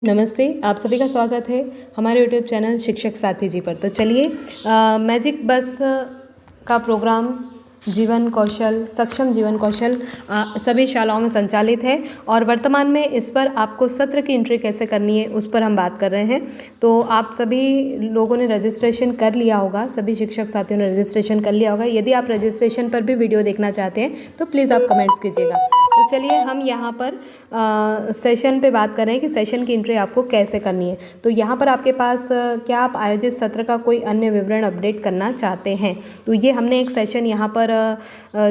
नमस्ते, आप सभी का स्वागत है हमारे यूट्यूब चैनल शिक्षक साथी जी पर। तो चलिए मैजिक बस का प्रोग्राम जीवन कौशल सक्षम जीवन कौशल सभी शालाओं में संचालित है और वर्तमान में इस पर आपको सत्र की एंट्री कैसे करनी है उस पर हम बात कर रहे हैं। तो आप सभी लोगों ने रजिस्ट्रेशन कर लिया होगा, सभी शिक्षक साथियों ने रजिस्ट्रेशन कर लिया होगा। यदि आप रजिस्ट्रेशन पर भी वीडियो देखना चाहते हैं तो प्लीज़ आप कमेंट्स कीजिएगा। तो चलिए हम यहाँ पर सेशन पे बात कर रहे हैं कि सेशन की एंट्री आपको कैसे करनी है। तो यहाँ पर आपके पास क्या आप आयोजित सत्र का कोई अन्य विवरण अपडेट करना चाहते हैं, तो ये हमने एक सेशन यहाँ पर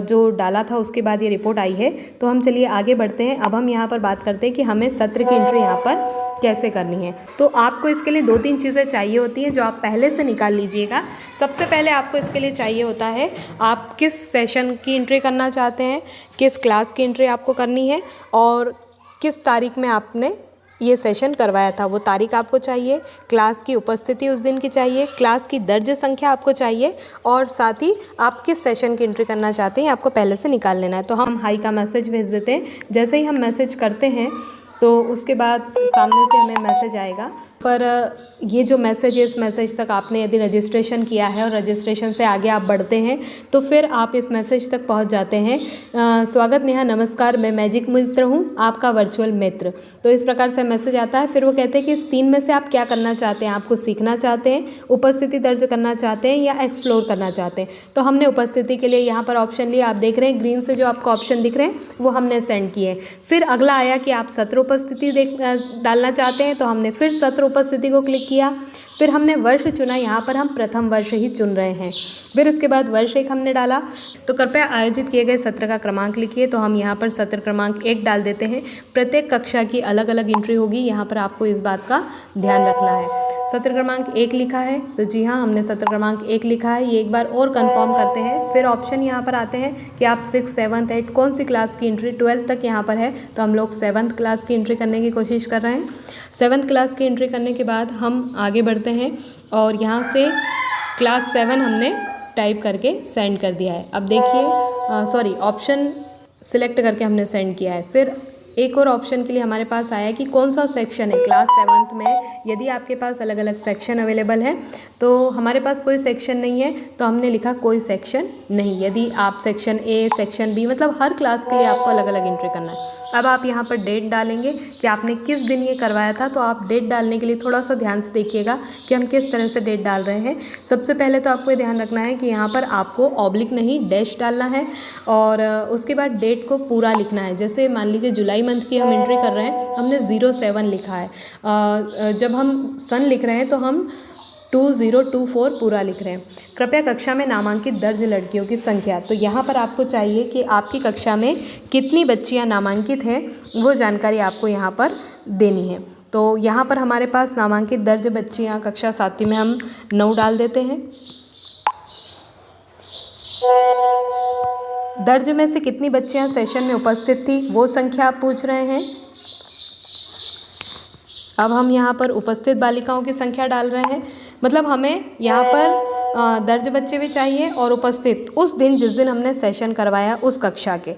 जो डाला था उसके बाद ये रिपोर्ट आई है। तो हम चलिए आगे बढ़ते हैं। अब हम यहाँ पर बात करते हैं कि हमें सत्र की एंट्री यहाँ पर कैसे करनी है। तो आपको इसके लिए 2-3 चीज़ें चाहिए होती हैं जो आप पहले से निकाल लीजिएगा। सबसे पहले आपको इसके लिए चाहिए होता है आप किस सेशन की एंट्री करना चाहते हैं, किस क्लास की एंट्री आपको करनी है और किस तारीख में आपने ये सेशन करवाया था वो तारीख आपको चाहिए, क्लास की उपस्थिति उस दिन की चाहिए, क्लास की दर्ज संख्या आपको चाहिए और साथ ही आप किस सेशन की एंट्री करना चाहते हैं आपको पहले से निकाल लेना है। तो हम हाई का मैसेज भेज देते हैं। जैसे ही हम मैसेज करते हैं तो उसके बाद सामने से हमें मैसेज आएगा। पर ये जो मैसेज है इस मैसेज तक आपने यदि रजिस्ट्रेशन किया है और रजिस्ट्रेशन से आगे आप बढ़ते हैं तो फिर आप इस मैसेज तक पहुंच जाते हैं। स्वागत नेहा, नमस्कार, मैं मैजिक मित्र हूं, आपका वर्चुअल मित्र। तो इस प्रकार से मैसेज आता है। फिर वो कहते हैं कि इस 3 में से आप क्या करना चाहते हैं, आप कुछ सीखना चाहते हैं, उपस्थिति दर्ज करना चाहते हैं या एक्सप्लोर करना चाहते हैं। तो हमने उपस्थिति के लिए यहाँ पर ऑप्शन लिया। आप देख रहे हैं ग्रीन से जो आपको ऑप्शन दिख रहे हैं वो हमने सेंड किए। फिर अगला आया कि आप सत्र उपस्थिति डालना चाहते हैं, तो हमने फिर सत्र उपस्थिति को क्लिक किया। फिर हमने वर्ष चुना, यहाँ पर हम प्रथम वर्ष ही चुन रहे हैं। फिर उसके बाद वर्ष 1 हमने डाला। तो कृपया आयोजित किए गए सत्र का क्रमांक लिखिए। तो हम यहाँ पर सत्र क्रमांक 1 डाल देते हैं। प्रत्येक कक्षा की अलग अलग एंट्री होगी, यहाँ पर आपको इस बात का ध्यान रखना है। सत्र क्रमांक 1 लिखा है, तो जी हाँ, हमने सत्र क्रमांक 1 लिखा है। ये एक बार और कंफर्म करते हैं। फिर ऑप्शन यहाँ पर आते हैं कि आप 6, 7, 8 कौन सी क्लास की एंट्री, 12th तक यहाँ पर है तो हम लोग 7th क्लास की एंट्री करने की कोशिश कर रहे हैं। 7th क्लास की एंट्री करने के बाद हम आगे बढ़ते हैं और यहाँ से क्लास 7 हमने टाइप करके सेंड कर दिया है। अब देखिए ऑप्शन सिलेक्ट करके हमने सेंड किया है। फिर एक और ऑप्शन के लिए हमारे पास आया कि कौन सा सेक्शन है क्लास 7th में। यदि आपके पास अलग अलग सेक्शन अवेलेबल है तो हमारे पास कोई सेक्शन नहीं है तो हमने लिखा कोई सेक्शन नहीं। यदि आप सेक्शन ए, सेक्शन बी, मतलब हर क्लास के लिए आपको अलग अलग एंट्री करना है। अब आप यहाँ पर डेट डालेंगे कि आपने किस दिन ये करवाया था। तो आप डेट डालने के लिए थोड़ा सा ध्यान से देखिएगा कि हम किस तरह से डेट डाल रहे हैं। सबसे पहले तो आपको ये ध्यान रखना है कि यहाँ पर आपको ऑब्लिक नहीं डैश डालना है और उसके बाद डेट को पूरा लिखना है। जैसे मान लीजिए जुलाई मंथ की हम एंट्री कर रहे हैं, हमने 07 लिखा है। जब हम सन लिख रहे हैं तो हम 2024 पूरा लिख रहे हैं। कृपया कक्षा में नामांकित दर्ज लड़कियों की संख्या, तो यहाँ पर आपको चाहिए कि आपकी कक्षा में कितनी बच्चियाँ नामांकित हैं वो जानकारी आपको यहाँ पर देनी है। तो यहाँ पर हमारे पास नामांकित दर्ज बच्चियाँ कक्षा 7वीं में हम 9 डाल देते हैं। दर्ज में से कितनी बच्चियां सेशन में उपस्थित थी वो संख्या आप पूछ रहे हैं। अब हम यहाँ पर उपस्थित बालिकाओं की संख्या डाल रहे हैं। मतलब हमें यहाँ पर दर्ज बच्चे भी चाहिए और उपस्थित उस दिन जिस दिन हमने सेशन करवाया उस कक्षा के।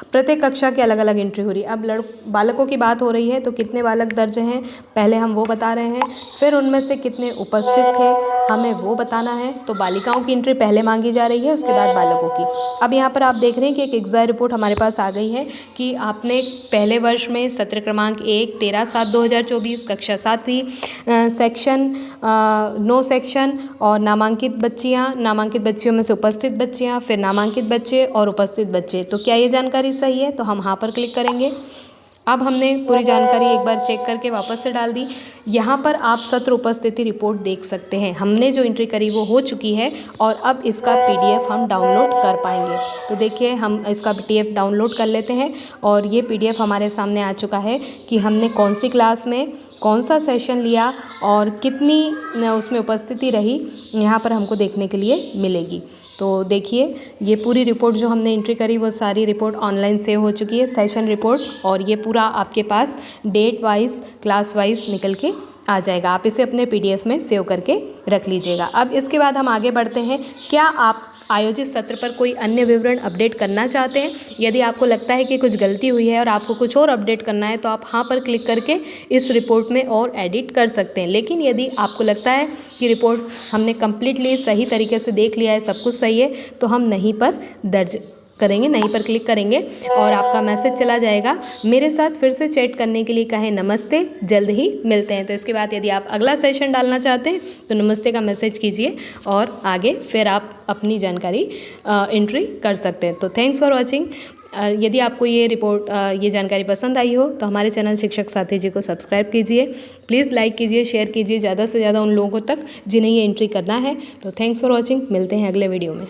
प्रत्येक कक्षा की अलग अलग एंट्री हो रही है। अब बालकों की बात हो रही है तो कितने बालक दर्ज हैं पहले हम वो बता रहे हैं। फिर उनमें से कितने उपस्थित थे हमें वो बताना है। तो बालिकाओं की एंट्री पहले मांगी जा रही है, उसके बाद बालकों की। अब यहाँ पर आप देख रहे हैं कि एक एग्जाम रिपोर्ट हमारे पास आ गई है कि आपने पहले वर्ष में सत्र क्रमांक 1 13/7/2024 कक्षा 7वीं सेक्शन 9 सेक्शन और नामांकित बच्चियों में से उपस्थित बच्चियाँ, फिर नामांकित बच्चे और उपस्थित बच्चे। तो क्या ये जानकारी सही है? तो हम हाँ पर क्लिक करेंगे। अब हमने पूरी जानकारी एक बार चेक करके वापस से डाल दी। यहाँ पर आप सत्र उपस्थिति रिपोर्ट देख सकते हैं। हमने जो एंट्री करी वो हो चुकी है और अब इसका PDF हम डाउनलोड कर पाएंगे। तो देखिए हम इसका PDF डाउनलोड कर लेते हैं और ये PDF हमारे सामने आ चुका है कि हमने कौन सी क्लास में कौन सा सेशन लिया और कितनी उसमें उपस्थिति रही, यहाँ पर हमको देखने के लिए मिलेगी। तो देखिए ये पूरी रिपोर्ट जो हमने एंट्री करी वो सारी रिपोर्ट ऑनलाइन सेव हो चुकी है, सेशन रिपोर्ट, और ये पूरा आपके पास डेट वाइज क्लास वाइज निकल के आ जाएगा। आप इसे अपने PDF में सेव करके रख लीजिएगा। अब इसके बाद हम आगे बढ़ते हैं। क्या आप आयोजित सत्र पर कोई अन्य विवरण अपडेट करना चाहते हैं? यदि आपको लगता है कि कुछ गलती हुई है और आपको कुछ और अपडेट करना है तो आप हाँ पर क्लिक करके इस रिपोर्ट में और एडिट कर सकते हैं। लेकिन यदि आपको लगता है कि रिपोर्ट हमने कम्प्लीटली सही तरीके से देख लिया है, सब कुछ सही है, तो हम नहीं पर दर्ज करेंगे, नहीं पर क्लिक करेंगे और आपका मैसेज चला जाएगा। मेरे साथ फिर से चैट करने के लिए कहें नमस्ते, जल्द ही मिलते हैं। तो इसके बाद यदि आप अगला सेशन डालना चाहते हैं तो नमस्ते का मैसेज कीजिए और आगे फिर आप अपनी जानकारी एंट्री कर सकते हैं। तो थैंक्स फॉर वॉचिंग। यदि आपको ये जानकारी पसंद आई हो तो हमारे चैनल शिक्षक साथी जी को सब्सक्राइब कीजिए। प्लीज़ लाइक कीजिए, शेयर कीजिए ज़्यादा से ज़्यादा उन लोगों तक जिन्हें ये एंट्री करना है। तो थैंक्स फॉर वॉचिंग। मिलते हैं अगले वीडियो में।